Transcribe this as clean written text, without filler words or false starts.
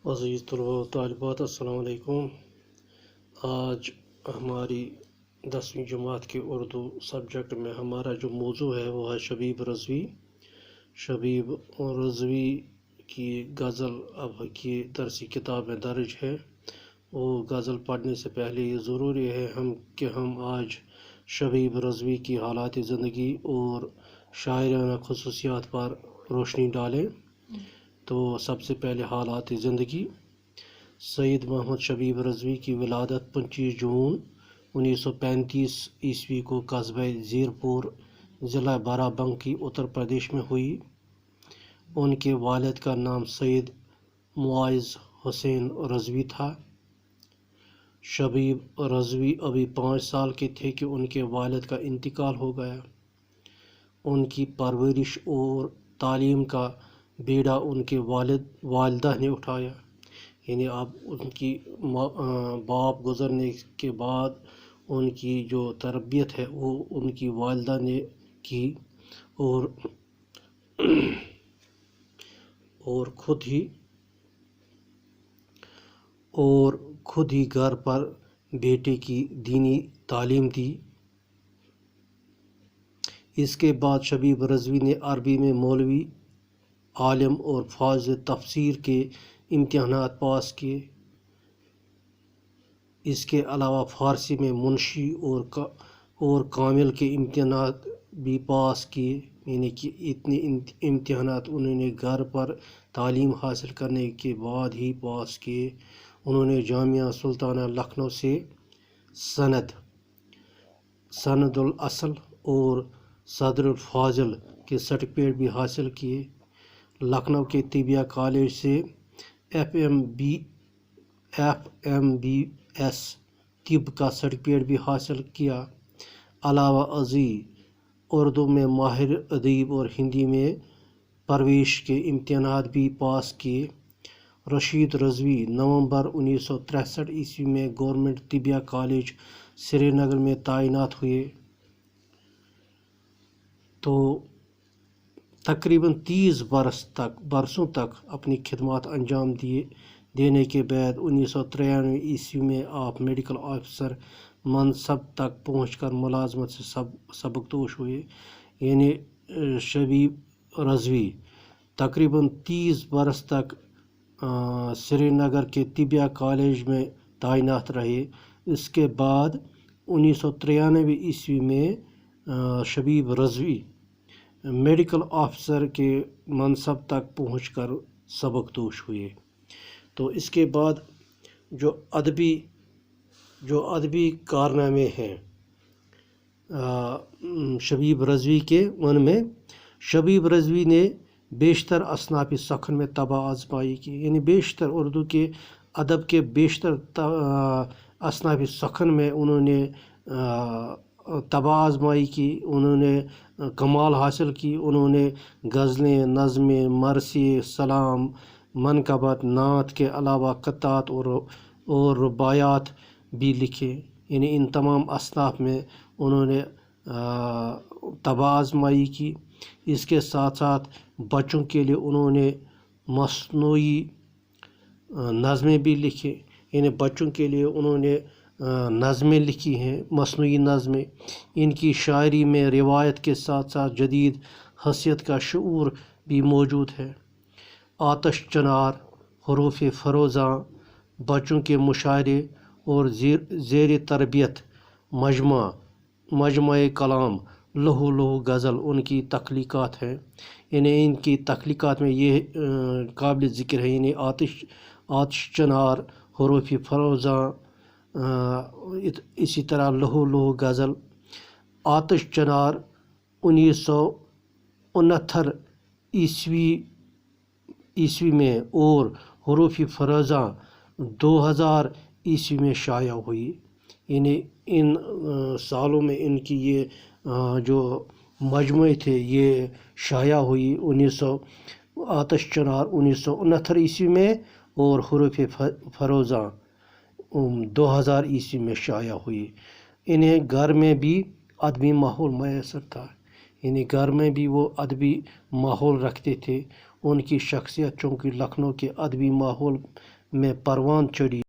عزیز طلباء و طالبات السلام علیکم۔ آج ہماری 10ویں جماعت کے اردو سبجیکٹ میں ہمارا جو موضوع ہے وہ ہے شبیب رضوی۔ شبیب رضوی کی غزل اب کی درسی کتاب میں درج ہے۔ وہ غزل پڑھنے سے پہلے یہ ضروری ہے کہ ہم آج شبیب رضوی کی حالات زندگی اور شاعرانہ خصوصیات پر روشنی ڈالیں۔ تو سب سے پہلے حالات زندگی۔ سید محمد شبیب رضوی کی ولادت 25 جون 1935 عیسوی کو قصبہ زیرپور ضلع بارہ-بنکی اتر پردیش میں ہوئی۔ ان کے والد کا نام سید معاذ حسین رضوی تھا۔ شبیب رضوی ابھی 5 سال کے تھے کہ ان کے والد کا انتقال ہو گیا۔ ان کی پرورش اور تعلیم کا بیڑا ان کے والدہ نے اٹھایا، یعنی اب ان کی باپ گزرنے کے بعد ان کی جو تربیت ہے وہ ان کی والدہ نے کی اور خود ہی گھر پر بیٹے کی دینی تعلیم دی۔ اس کے بعد شبیب رضوی نے عربی میں مولوی، عالم اور فاضل تفسیر کے امتحانات پاس کیے۔ اس کے علاوہ فارسی میں منشی اور کامل کے امتحانات بھی پاس کیے، یعنی کہ اتنے امتحانات انہوں نے گھر پر تعلیم حاصل کرنے کے بعد ہی پاس کیے۔ انہوں نے جامعہ سلطانہ لکھنؤ سے سند الاصل اور صدر الفاضل کے سرٹیفکیٹ بھی حاصل کیے۔ لکھنؤ کے طبیہ کالج سے ایف ایم بی ایس طب کا سرٹیفکیٹ بھی حاصل کیا۔ علاوہ ازیں اردو میں ماہر ادیب اور ہندی میں پرویش کے امتحانات بھی پاس کیے۔ رشید رضوی نومبر 1963 عیسوی میں گورنمنٹ طبیہ کالج سری نگر میں تعینات ہوئے۔ تو تقریباً 30 برسوں تک اپنی خدمات انجام دینے کے بعد 1993 عیسوی میں آپ میڈیکل آفیسر منصب تک پہنچ کر ملازمت سے سبکدوش ہوئے۔ یعنی شبیب رضوی تقریباً 30 برس تک سری نگر کے طبیہ کالج میں تعینات رہے۔ اس کے بعد 1993 عیسوی میں شبیب رضوی میڈیکل آفیسر کے منصب تک پہنچ کر سبکدوش ہوئے۔ تو اس کے بعد جو ادبی کارنامے ہیں شبیب رضوی کے، ان میں شبیب رضوی نے بیشتر اصناف سخن میں طبع آزمائی کی، یعنی بیشتر اردو کے ادب کے بیشتر اصناف سخن میں انہوں نے طبع آزمائی کی، انہوں نے کمال حاصل کی۔ انہوں نے غزلیں، نظمیں، مرثیے، سلام، منقبت، نعت کے علاوہ قطعات اور رباعیات بھی لکھے، یعنی ان تمام اصناف میں انہوں نے طبع آزمائی کی۔ اس کے ساتھ ساتھ بچوں کے لیے انہوں نے مصنوعی نظمیں بھی لکھے، یعنی بچوں کے لیے انہوں نے نظمیں لکھی ہیں، مصنوعی نظمیں۔ ان کی شاعری میں روایت کے ساتھ ساتھ جدید حسیت کا شعور بھی موجود ہے۔ آتش چنار، حروف فروزاں، بچوں کے مشاعرے اور زیر تربیت مجمع کلام، لہو لہو غزل ان کی تخلیقات ہیں۔ یعنی ان کی تخلیقات میں یہ قابل ذکر ہے، یعنی آتش چنار، حروف فروزاں، اسی طرح لہو لہو غزل۔ آتش چنار 1969 عیسوی میں اور حروف فروزاں 2000 عیسوی میں شائع ہوئی، یعنی ان سالوں میں ان کی یہ جو مجموعے تھے یہ شائع ہوئی۔ آتش چنار 1969 عیسوی میں اور حروف فروزاں 2000 عیسوی میں شائع ہوئی۔ انہیں گھر میں بھی ادبی ماحول میسر تھا، یعنی گھر میں بھی وہ ادبی ماحول رکھتے تھے۔ ان کی شخصیت چونکہ لکھنؤ کے ادبی ماحول میں پروان چڑھی۔